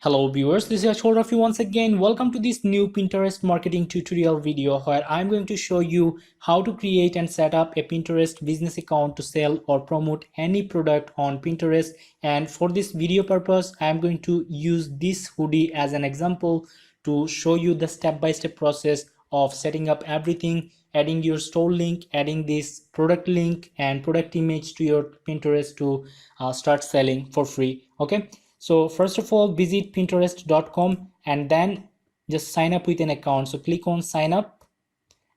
Hello viewers, this is Ashwar Rafi once again. Welcome to this new Pinterest marketing tutorial video where I'm going to show you how to create and set up a Pinterest business account to sell or promote any product on Pinterest. And for this video purpose, I'm going to use this hoodie as an example to show you the step-by-step process of setting up everything, adding your store link, adding this product link and product image to your Pinterest to start selling for free. Okay. So first of all, visit pinterest.com and then just sign up with an account. So click on sign up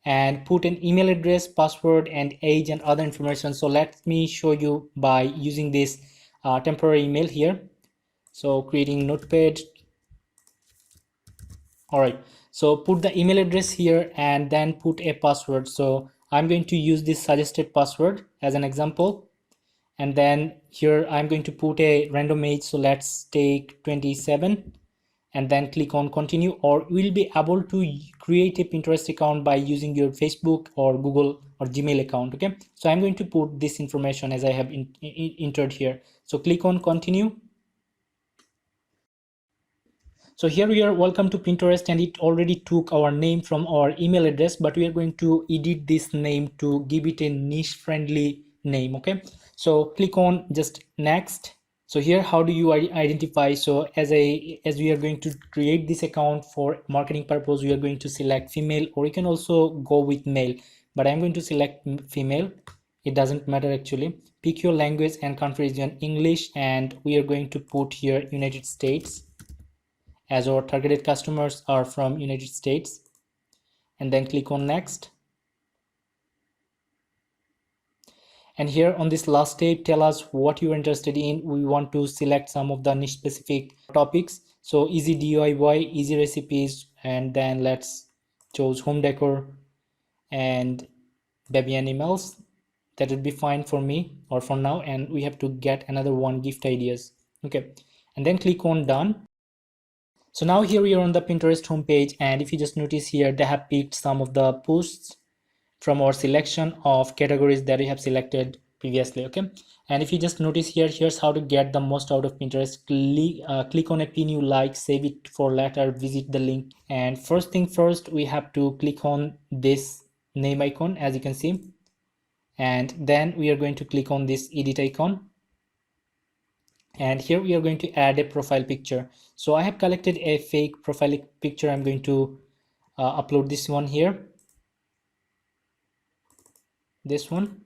and put an email address, password and age and other information. So let me show you by using this temporary email here. So creating notepad. All right, so put the email address here and then put a password. So I'm going to use this suggested password as an example. And then here I'm going to put a random age, so let's take 27 and then click on continue, or we'll be able to create a Pinterest account by using your Facebook or Google or Gmail account. Okay, so I'm going to put this information as I have entered here. So click on continue. So here we are, welcome to Pinterest, and it already took our name from our email address, but we are going to edit this name to give it a niche friendly name. Okay, so click on just next. So here, how do you identify? So as we are going to create this account for marketing purpose, we are going to select female, or you can also go with male, but I'm going to select female. It doesn't matter actually. Pick your language and country region, English, and we are going to put here United States, as our targeted customers are from United States, and then click on next. And here on this last step, tell us what you're interested in. We want to select some of the niche specific topics. So easy DIY, easy recipes, and then let's choose home decor and baby animals. That would be fine for me or for now. And we have to get another one, gift ideas. Okay, and then click on done. So now here we are on the Pinterest homepage, and if you just notice here, they have picked some of the posts from our selection of categories that we have selected previously. Okay, and if you just notice here, here's how to get the most out of Pinterest. Click on a pin you like, save it for later, visit the link, and first thing first, we have to click on this name icon, as you can see, and then we are going to click on this edit icon. And here we are going to add a profile picture. So I have collected a fake profile picture. I'm going to upload this one here, this one.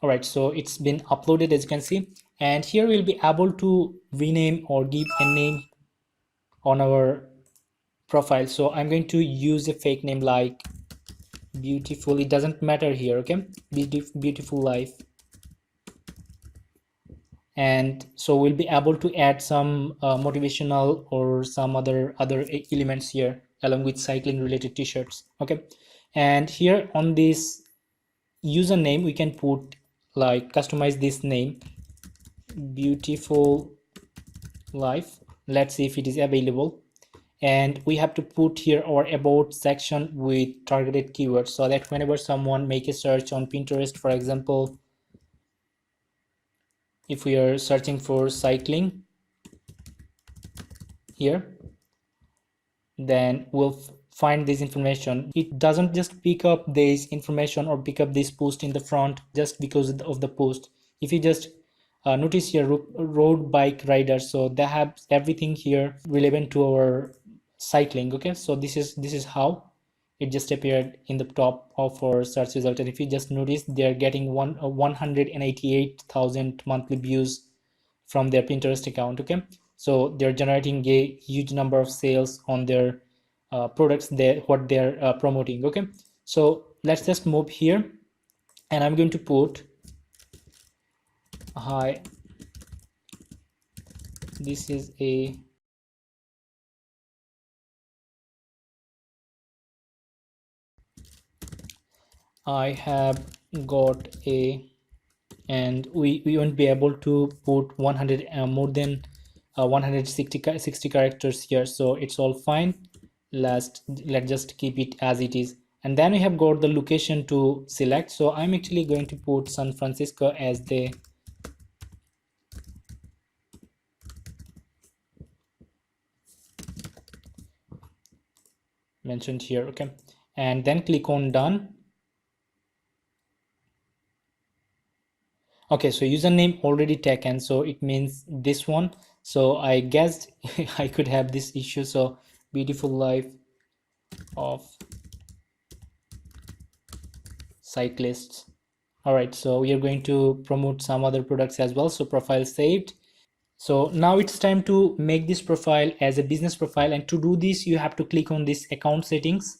All right, so it's been uploaded, as you can see, and here we'll be able to rename or give a name on our profile. So I'm going to use a fake name like beautiful, it doesn't matter here. Okay, beautiful life. And so we'll be able to add some motivational or some other elements here along with cycling related t-shirts. Okay, and here on this username we can put, like, customize this name, beautiful life. Let's see if it is available, and we have to put here our about section with targeted keywords, so that whenever someone make a search on Pinterest, for example, if we are searching for cycling here, then we'll find this information. It doesn't just pick up this information or pick up this post in the front just because of the post. If you just notice here, road bike riders, so they have everything here relevant to our cycling. Okay, so this is how it just appeared in the top of our search result. And if you just notice, they're getting 188,000 monthly views from their Pinterest account. Okay, so they're generating a huge number of sales on their products, what they're promoting. Okay, so let's just move here, and I'm going to put, hi, this is a I have got a, and we won't be able to put 100 more than 160 characters here, so it's all fine. Let's just keep it as it is. And then we have got the location to select, so I'm actually going to put San Francisco as the mentioned here. Okay, and then click on done. Okay, so username already taken, so it means this one. So I guessed I could have this issue. So beautiful life of cyclists. All right, so we are going to promote some other products as well. So profile saved. So now it's time to make this profile as a business profile, and to do this you have to click on this account settings,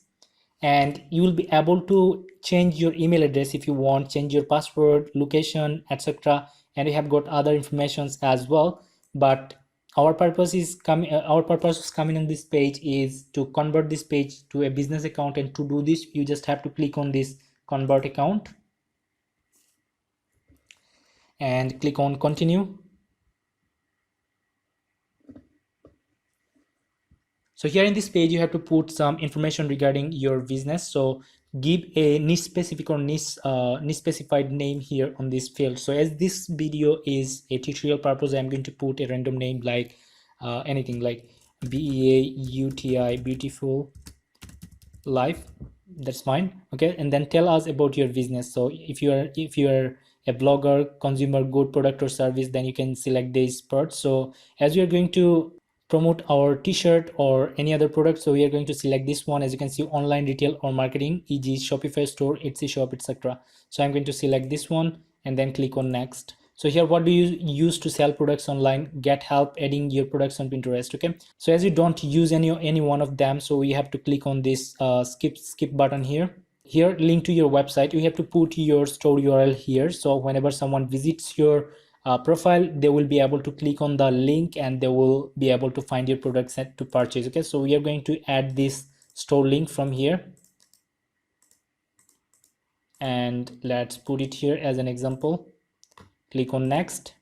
and you will be able to change your email address if you want, change your password, location, etc. And we have got other informations as well, but our purpose is coming on this page is to convert this page to a business account. And to do this you just have to click on this convert account and click on continue. So here in this page you have to put some information regarding your business. So give a niche specific or niche specified name here on this field. So as this video is a tutorial purpose, I'm going to put a random name like anything like BEAUTI, beautiful life. That's fine. Okay, and then tell us about your business. So if you're a blogger, consumer good product or service, then you can select this part. So as we are going to promote our t-shirt or any other product, so we are going to select this one. As you can see, online retail or marketing, e.g. Shopify store, Etsy shop, etc. So I'm going to select this one and then click on next. So here, what do you use to sell products online? Get help adding your products on Pinterest. Okay, so as you don't use any one of them, so we have to click on this skip button here. Here, link to your website, you have to put your store URL here. So whenever someone visits your profile, they will be able to click on the link and they will be able to find your product set to purchase. Okay, so we are going to add this store link from here, and let's put it here as an example. Click on next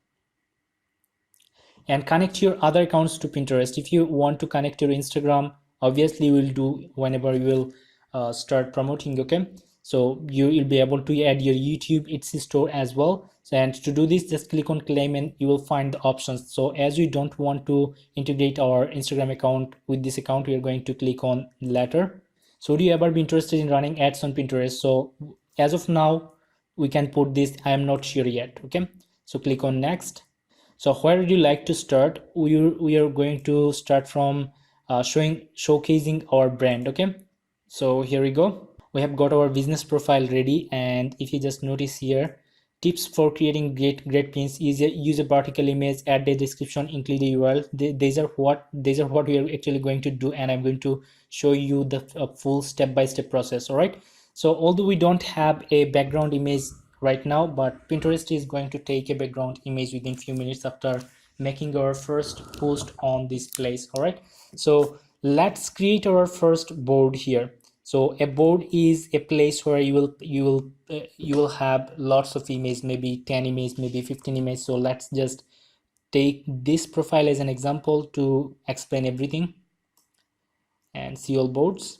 and connect your other accounts to Pinterest. If you want to connect your Instagram, obviously you will do whenever you will start promoting. Okay, so you will be able to add your YouTube Etsy store as well. So, and to do this, just click on claim and you will find the options. So as we don't want to integrate our Instagram account with this account, we are going to click on later. So would you ever be interested in running ads on Pinterest? So as of now we can put this, I am not sure yet. Okay, so click on next. So where would you like to start? We are going to start from showcasing our brand. Okay, so here we go. We have got our business profile ready, and if you just notice here, tips for creating great pins: use a vertical image, add a description, include a URL. These are what we are actually going to do, and I'm going to show you the full step-by-step process. All right, so although we don't have a background image right now, but Pinterest is going to take a background image within few minutes after making our first post on this place. All right, so let's create our first board here. So a board is a place where you will have lots of images, maybe 10 images, maybe 15 images. So let's just take this profile as an example to explain everything and see all boards.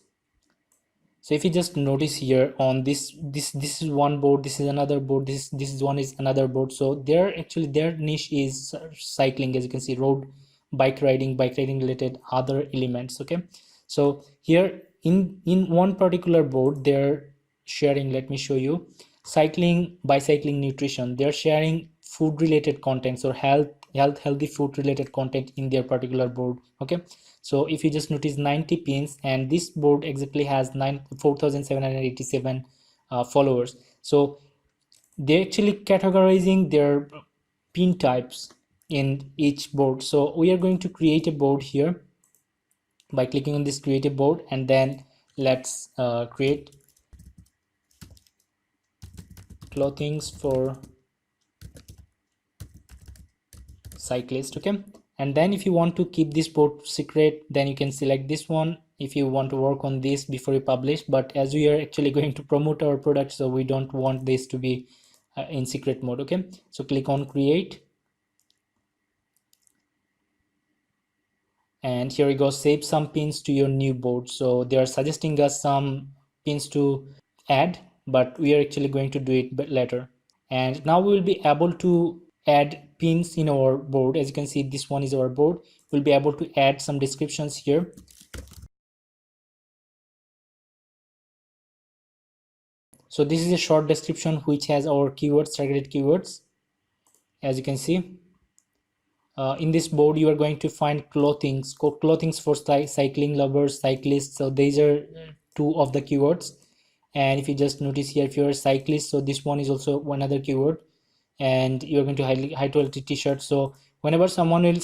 So if you just notice here on this is one board, this is another board, this is one is another board. So their niche is cycling. As you can see, road, bike riding related other elements. Okay, so here in one particular board they're sharing, let me show you, cycling, bicycling, nutrition. They're sharing food related contents or healthy food related content in their particular board. Okay, so if you just notice 90 pins, and this board exactly has 4,787 followers. So they're actually categorizing their pin types in each board. So we are going to create a board here by clicking on this create a board, and then let's create clothings for cyclist. Okay, and then if you want to keep this board secret, then you can select this one if you want to work on this before you publish. But as we are actually going to promote our product, so we don't want this to be in secret mode. Okay, so click on create, and here we go, save some pins to your new board. So they are suggesting us some pins to add, but we are actually going to do it later. And now we will be able to add pins in our board. As you can see, this one is our board. We'll be able to add some descriptions here. So this is a short description which has our keywords, targeted keywords. As you can see, in this board you are going to find clothings for cycling lovers, cyclists. So these are two of the keywords. And if you just notice here, if you're a cyclist, so this one is also one other keyword. And you're going to high quality t-shirts. So whenever someone will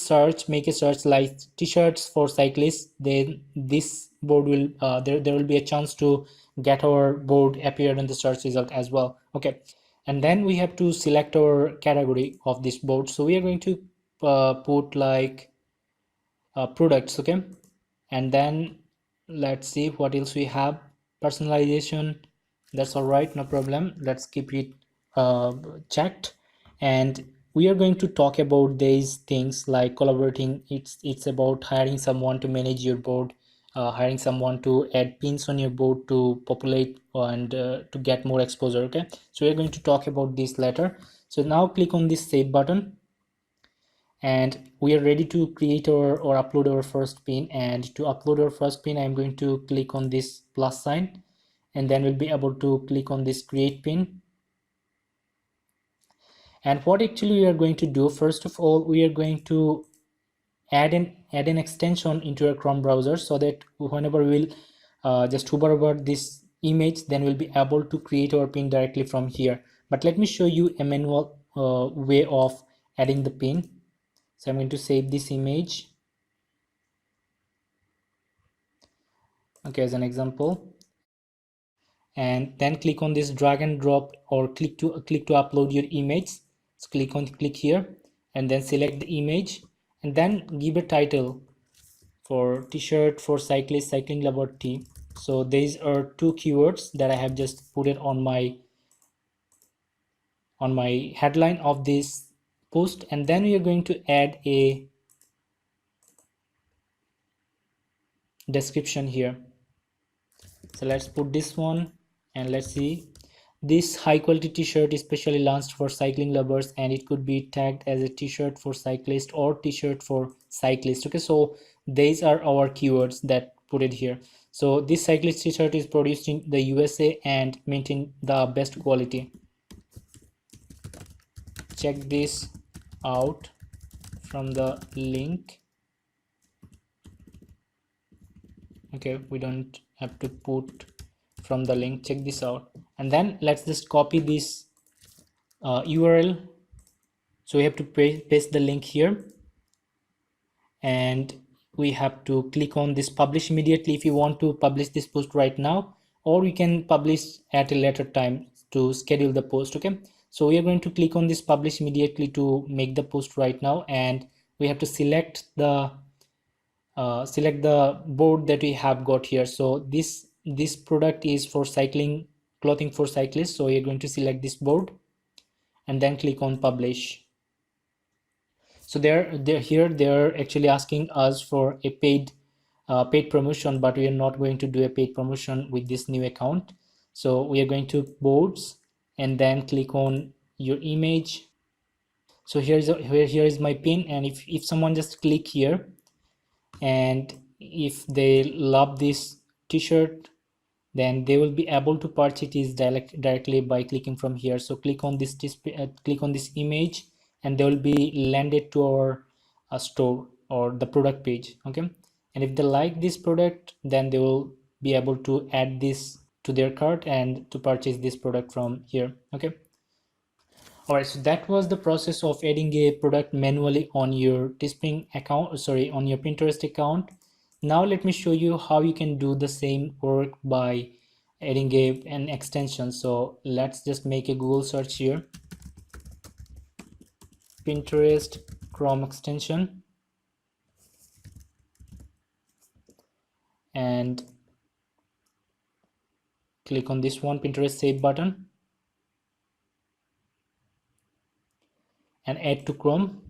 make a search like t-shirts for cyclists, then this board will there will be a chance to get our board appeared in the search result as well. Okay, and then we have to select our category of this board. So we are going to put like products. Okay, and then let's see what else we have. Personalization, that's all right, no problem, let's keep it checked. And we are going to talk about these things like collaborating. It's about hiring someone to manage your board, hiring someone to add pins on your board to populate and to get more exposure. Okay, so we're going to talk about this later. So now click on this save button, and we are ready to create or upload our first pin. And to upload our first pin, I'm going to click on this plus sign, and then we'll be able to click on this create pin. And what actually we are going to do, first of all, we are going to add an extension into your Chrome browser, so that whenever we'll just hover over this image, then we'll be able to create our pin directly from here. But let me show you a manual way of adding the pin. So I'm going to save this image, okay, as an example, and then click on this drag and drop, or click to upload your image. So click here, and then select the image, and then give a title for t-shirt for cyclist, cycling lover t. So these are two keywords that I have just put it on my headline of this post. And then we are going to add a description here. So let's put this one, and let's see. This high quality t-shirt is specially launched for cycling lovers, and it could be tagged as a t-shirt for cyclist or t-shirt for cyclist. Okay, so these are our keywords that put it here. So this cyclist t-shirt is produced in the USA and maintain the best quality. Check this out from the link. Okay, we don't have to put from the link. Check this out, and then let's just copy this URL. So we have to paste the link here, and we have to click on this publish immediately if you want to publish this post right now, or we can publish at a later time to schedule the post. Okay, so we are going to click on this publish immediately to make the post right now, and we have to select the board that we have got here. So this product is for cycling, clothing for cyclists. So you're going to select this board and then click on publish. So they're actually asking us for a paid promotion, but we are not going to do a paid promotion with this new account. So we are going to boards and then click on your image. So here is my pin, and if someone just click here, and if they love this t-shirt, then they will be able to purchase it directly by clicking from here. So click on this click on this image, and they will be landed to our store or the product page. Okay, and if they like this product, then they will be able to add this to their cart and to purchase this product from here. Okay, alright, so that was the process of adding a product manually on your Teespring account, sorry, on your Pinterest account. Now let me show you how you can do the same work by adding an extension. So let's just make a Google search here, Pinterest Chrome extension, and click on this one, Pinterest save button, and add to Chrome.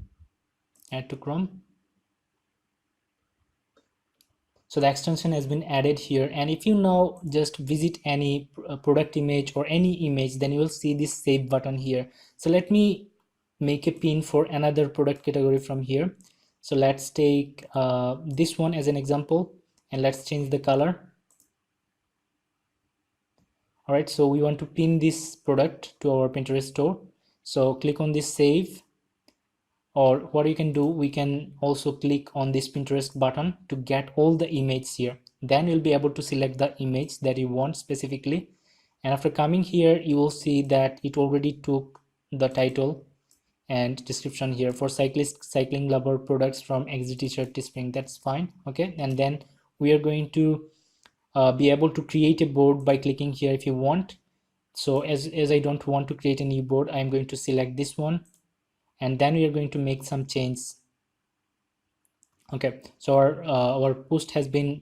So the extension has been added here, and if you now just visit any product image or any image, then you will see this save button here. So let me make a pin for another product category from here. So let's take this one as an example, and let's change the color. All right, so we want to pin this product to our Pinterest store. So click on this save, or what you can do, we can also click on this Pinterest button to get all the images here. Then you'll be able to select the image that you want specifically, and after coming here you will see that it already took the title and description here for cyclist cycling lover products from XD T-shirt Teespring. That's fine. Okay, and then we are going to be able to create a board by clicking here if you want. So as I don't want to create a new board, I'm going to select this one, and then we are going to make some changes. Okay, so our post has been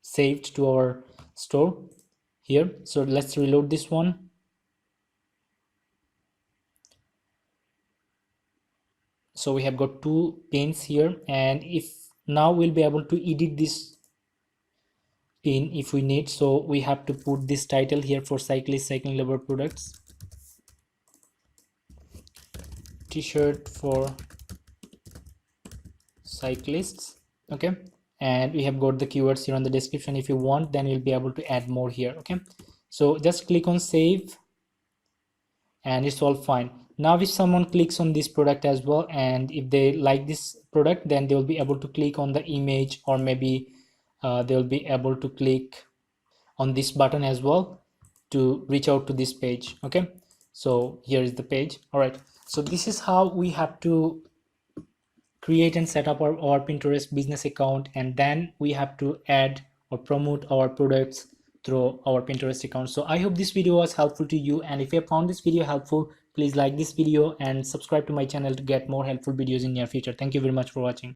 saved to our store here. So let's reload this one. So we have got two pins here, and if now we'll be able to edit this pin if we need. So we have to put this title here for cyclist cycling lover products, T-shirt for cyclists. Okay, and we have got the keywords here on the description. If you want, then you'll be able to add more here. Okay, so just click on save, and it's all fine. Now if someone clicks on this product as well, and if they like this product, then they will be able to click on the image, or maybe they'll be able to click on this button as well to reach out to this page. Okay, so here is the page. All right, so this is how we have to create and set up our Pinterest business account, and then we have to add or promote our products through our Pinterest account. So I hope this video was helpful to you, and if you have found this video helpful, please like this video and subscribe to my channel to get more helpful videos in near future. Thank you very much for watching.